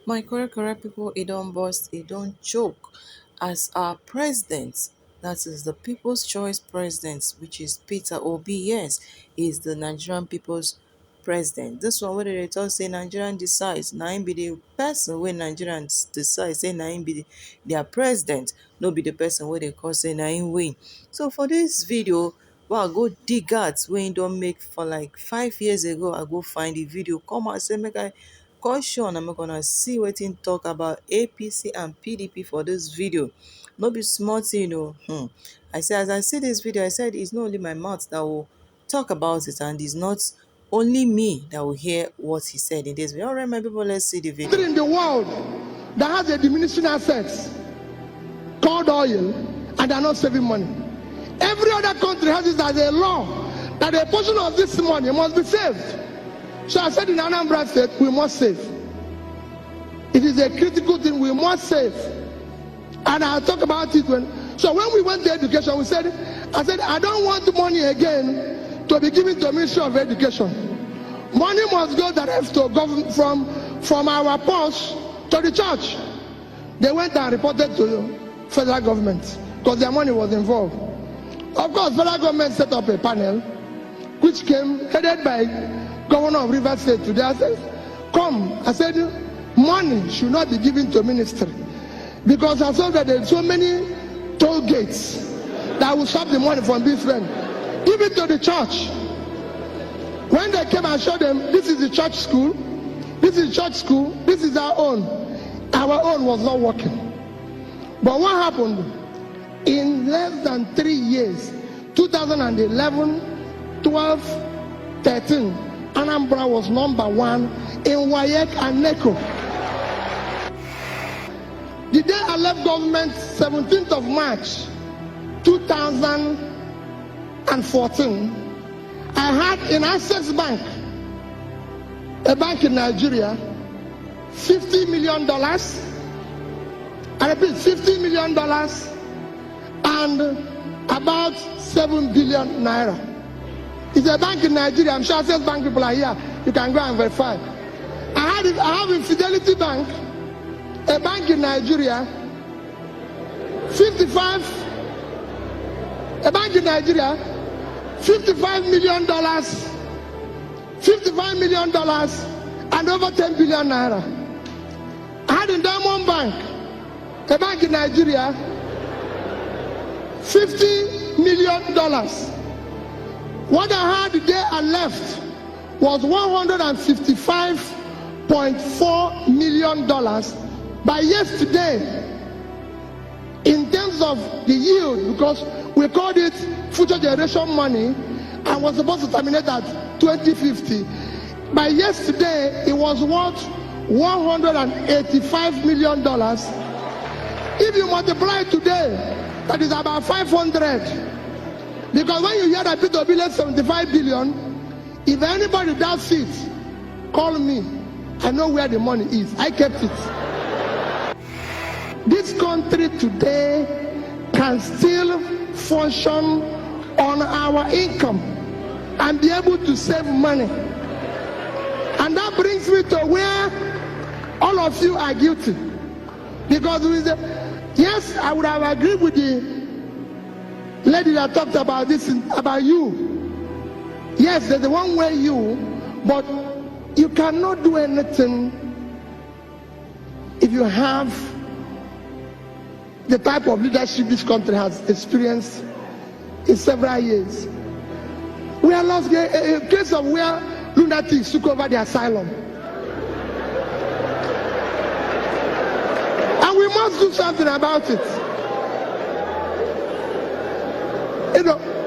My correct people, it don't bust, it don't choke. As our president, that is the People's Choice President, which is Peter Obi, yes, is the Nigerian People's President. This one, whether they talk say Nigerian decides, na him be the person wey Nigerians decide, say na him be their president, no be the person wey they call say na him win. So for this video, well, I go dig out wey him don make for like 5 years ago. I go find the video, come out say make I caution, I'm gonna see wetin talk about APC and PDP for this video. No be small thing o. I say as I see this video, I said it's not only my mouth that will talk about it, and it's not only me that will hear what he said in this video. All right, my people, let's see the video. In the world that has a diminishing assets called oil, and they're not saving money. Every other country has it as a law that a portion of this money must be saved. So I said in Anambra State, we must save. It is a critical thing, we must save. And I'll talk about it so when we went to education, I said, I don't want money again to be given to the Ministry of Education. Money must go direct to government from our purse to the church. They went and reported to the federal government because their money was involved. Of course, federal government set up a panel which came headed by Governor of Rivers State today. I said, come. I said, money should not be given to ministry because I saw that there are so many toll gates that will stop the money from being spent. Give it to the church. When they came and showed them, this is the church school, this is church school, this is our own was not working. But what happened? In less than 3 years, 2011, 12, 13, Anambra was #1 in WAEC and NECO. The day I left government, 17th of March, 2014, I had in Access Bank, a bank in Nigeria, $50 million. I repeat, $50 million and about 7 billion naira. It's a bank in Nigeria. I'm sure Access Bank people are here. You can go and verify. I have in Fidelity Bank, a bank in Nigeria, $55 million, $55 million and over 10 billion naira. I had in Diamond Bank, a bank in Nigeria, $50 million. What I had the day I left was $155.4 million. By yesterday, in terms of the yield, because we called it future generation money and was supposed to terminate at 2050. By yesterday, it was worth $185 million. If you multiply today, that is about 500. Because when you hear that Peter Obi left 75 billion, if anybody doubts it, call me. I know where the money is. I kept it. This country today can still function on our income and be able to save money. And that brings me to where all of you are guilty. Because yes, I would have agreed with the lady that talked about this, about you. Yes, there's the one way you, but you cannot do anything if you have the type of leadership this country has experienced in several years. We are lost a case of where lunatics took over the asylum. And we must do something about it.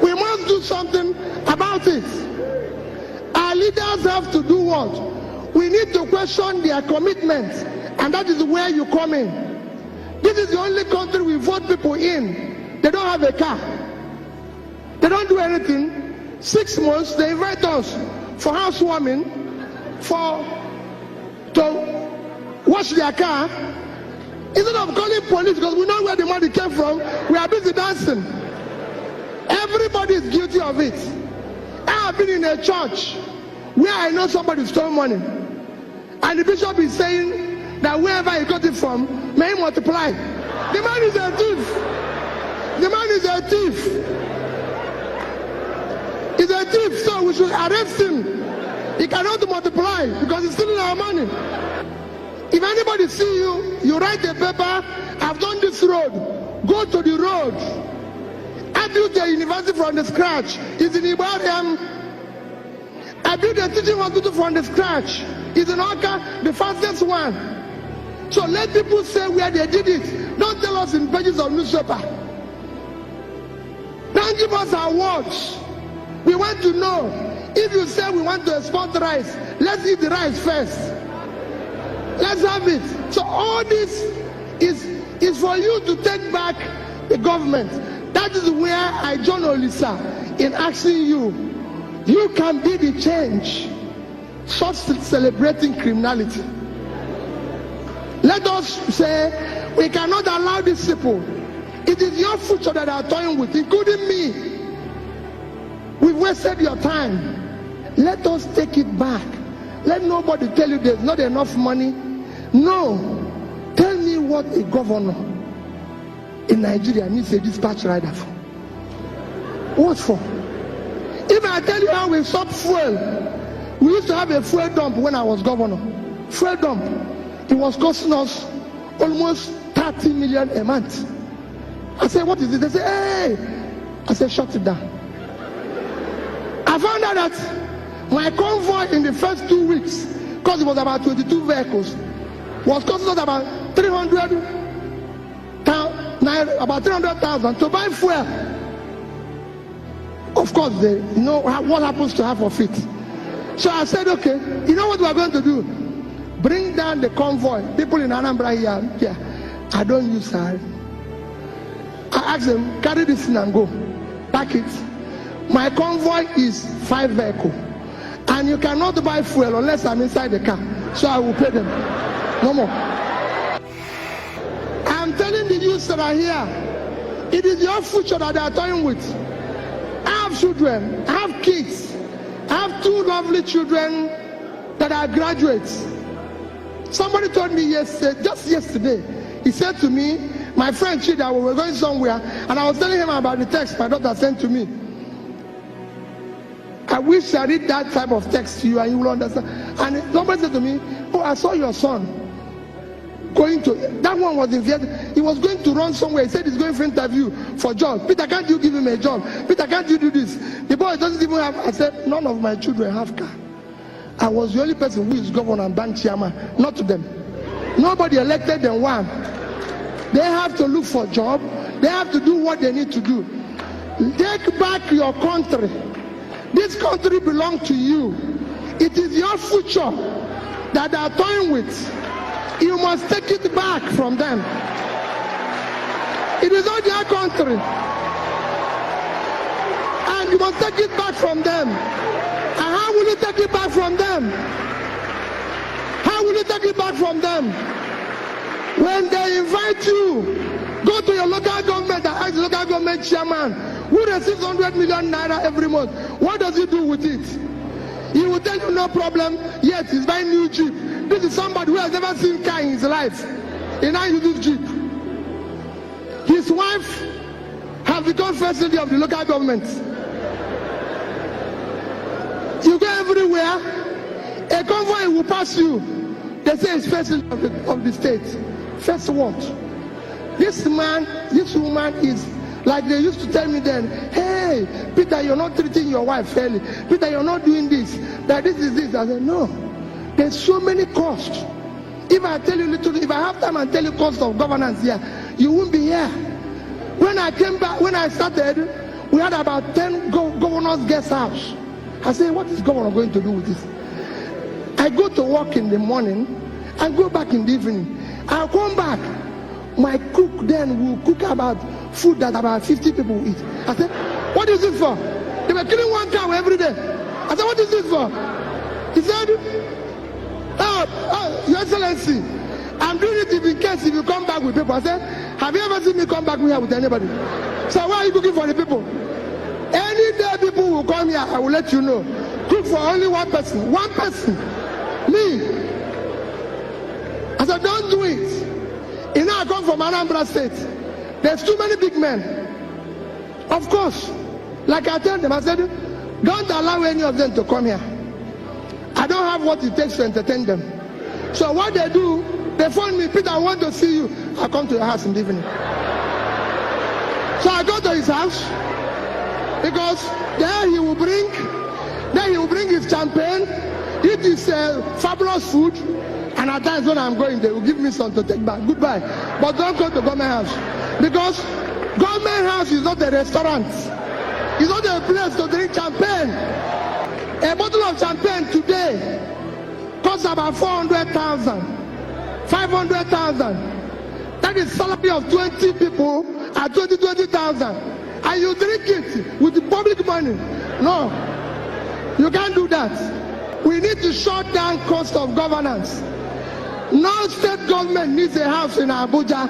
We must do something about it. Our leaders have to do what? We need to question their commitment, and that is where you come in. This is the only country we vote people in. They don't have a car. They don't do anything. 6 months, they invite us for housewarming, to wash their car. Instead of calling police, because we know where the money came from, we are busy dancing. Everybody is guilty of it. I have been in a church where I know somebody stole money, and the bishop is saying that wherever he got it from, may he multiply. The man is a thief. The man is a thief. He's a thief, so we should arrest him. He cannot multiply because he's stealing our money. If anybody see you, you write a paper, I've done this road. Go to the road. I built a university from the scratch. It's in Ibadan. I built a teaching hospital from the scratch. It's in Oka, the fastest one. So let people say where they did it. Don't tell us in pages of newspaper. Don't give us awards. We want to know. If you say we want to export rice, let's eat the rice first. Let's have it. So all this is for you to take back the government. That is where I join Olisa in asking you. You can be the change. Stop celebrating criminality. Let us say we cannot allow these people. It is your future that they are toying with, including me. We've wasted your time. Let us take it back. Let nobody tell you there's not enough money. No. Tell me what a governor in Nigeria needs a dispatch rider for. What for? If I tell you how we stop fuel, we used to have a fuel dump when I was governor. Fuel dump. It was costing us almost 30 million a month. I said, what is it? They say, hey. I said, shut it down. I found out that my convoy in the first 2 weeks, because it was about 22 vehicles, was costing us about 300,000 to buy fuel. Of course, you know what happens to half of it. So I said, okay, you know what we are going to do? Bring down the convoy. People in Anambra here, I don't use that. I asked them, carry this in and go. Pack it. My convoy is 5 vehicles. And you cannot buy fuel unless I'm inside the car. So I will pay them. No more. I'm telling the youths that are here, it is your future that they are toying with. I have children, I have kids. I have 2 lovely children that are graduates. Somebody told me yesterday, just yesterday, he said to me, my friend Chida, we were going somewhere, and I was telling him about the text my daughter sent to me. I wish I read that type of text to you and you will understand. And somebody said to me, oh, I saw your son going to, that one was in Vietnam. He was going to run somewhere. He said he's going for interview for job. Peter, can't you give him a job? Peter, can't you do this? The boy doesn't even have, I said, none of my children have car. I was the only person who is governor and bank chairman, not to them. Nobody elected them one. They have to look for a job. They have to do what they need to do. Take back your country. This country belongs to you. It is your future that they are toying with. You must take it back from them. It is not their country. And you must take it back from them. And how will you take it back from them? How will you take it back from them? When they invite you, go to your local government and ask the local government chairman who receives 100 million naira every month. What does he do with it? He will tell you no problem, yet he's buying new Jeep. This is somebody who has never seen car in his life. He now uses Jeep. His wife has become first lady of the local government. You go everywhere, a convoy will pass you. They say it's first lady of the state. First what? This man, this woman is like they used to tell me then, hey, Peter, you're not treating your wife fairly. Peter, you're not doing this. That this is this. I said, no. There's so many costs. If I tell you little, if I have time and tell you cost of governance here, you won't be here. When I came back, when I started, we had about 10 governors' guest house. I said, what is governor going to do with this? I go to work in the morning and go back in the evening. I'll come back. My cook then will cook about food that about 50 people will eat. I said, what is this for? They were killing 1 cow every day. I said, what is this for? He said, oh, Your Excellency, I'm doing it in case if you come back with people. I said, have you ever seen me come back here with anybody? So why are you cooking for the people? Any day people will come here, I will let you know. Cook for only 1 person. 1 person. Me. I I said, don't do it. You know, I come from Anambra State. There's too many big men. Of course, like I told them, I said, don't allow any of them to come here. I don't have what it takes to entertain them. So what they do, they phone me, Peter, I want to see you. I come to your house in the evening. So I go to his house, because there he will bring his champagne, eat his fabulous food, and at times when I'm going, they will give me some to take back. Goodbye. But don't go to government house, because government house is not a restaurant. It's not a place to drink champagne. A bottle of champagne today costs about 400,000, 500,000. That is salary of 20 people at 20,000. And you drink it with the public money. No, you can't do that. We need to shut down cost of governance. Now state government needs a house in Abuja.